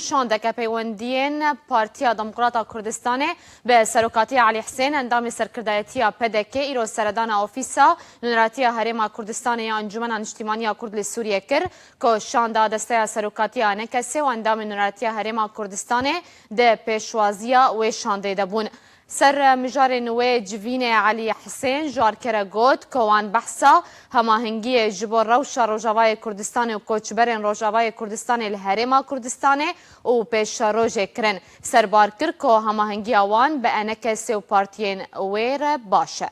شاندەکە پەیوەندیên Partiya Demokrata Kurdistanê bi Serokatiya Elî Hesên endamê serkirdayetiya PDK îro seredana ofîsa Nûneratiya Herêma Kurdistanê ya Encûmena Niştimaniya Kurd li Sûriyê kir ku şanda desteya serokatiya nekesê û endamê Nûneratiya Herêma Kurdistanê di pêşwaziya wê şandê de bûn. Ser mijarên wê civînê Elî Hesên jarkere got ku wan behsa hemahengiyê ji bo rewşa Rojavayê Kurdistanê û koçberên Rojavayê Kurdistanê li Herêma Kurdistanê û pêşrojê kirin. Serbar kir ku hemahengiya wan bi enekesê û partiyên wê re baş e.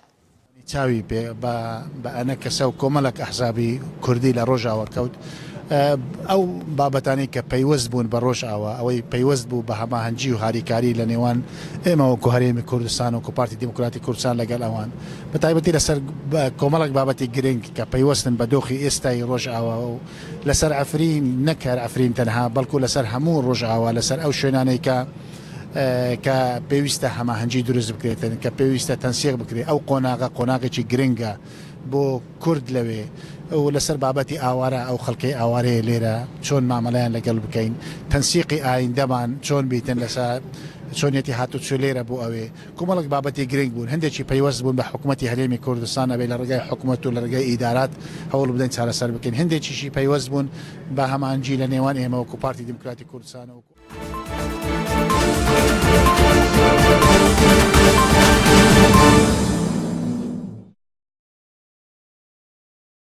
چاوی بە ئەنەکەسە و کۆمەڵک ئەحزابی کوردی لە ڕۆژاوە کەوت ئەو بابەتانی کە پەیوەست بوون بە ڕۆژئاوە ئەوەی پەیوەست بوو بە هەماهەنگی و هاریکاری لە نێوان ئێمەوە هەرێمی کوردستان و پارتی دیموکراتی کوردستان لەگەڵ ئەوان بە تایبەتی لەسەر کۆمەڵک بابەتی گرنگ کە پەیوەستن بە دۆخی ئێستای ڕۆژئاوە و لەسەر ئەفرین نەکار ئەفرین تەنها بەڵکو لەسەر هەموو ڕۆژئاوە لەسەر ئەو شوێنانەی کە پێویستە هەماهەنگی دروست بکرێتن کە پێویستە تەنسیق بکرێت ئەو قۆناغێکی گرنگە بۆ کورد لەوێ و لەسەر بابەتی ئاوارە ئەو خەڵکەی ئاوارەیە لێرە چۆن مامەلایان لەگەڵ بکەین تەنسیقی ئایندەمان چۆن بیتن لەسەر چۆنیەتی هاتوچۆ لێرە بۆ ئەوێ کۆمەڵک بابەتی گرنگ بوون هەندێکی پەیوەست بوون بە حکوومەتی هەرێمی کوردستان ئەبێ لە ڕێگای حکوومەت و لە ڕێگای ئیدارات هەوڵ بدەین چارەسەر بکەین هەندێکیشی پەیوەست بوون بە هەماهەنگی لە نێوان ئێمە وەکو پارتی دیموکراتی کوردستانەوە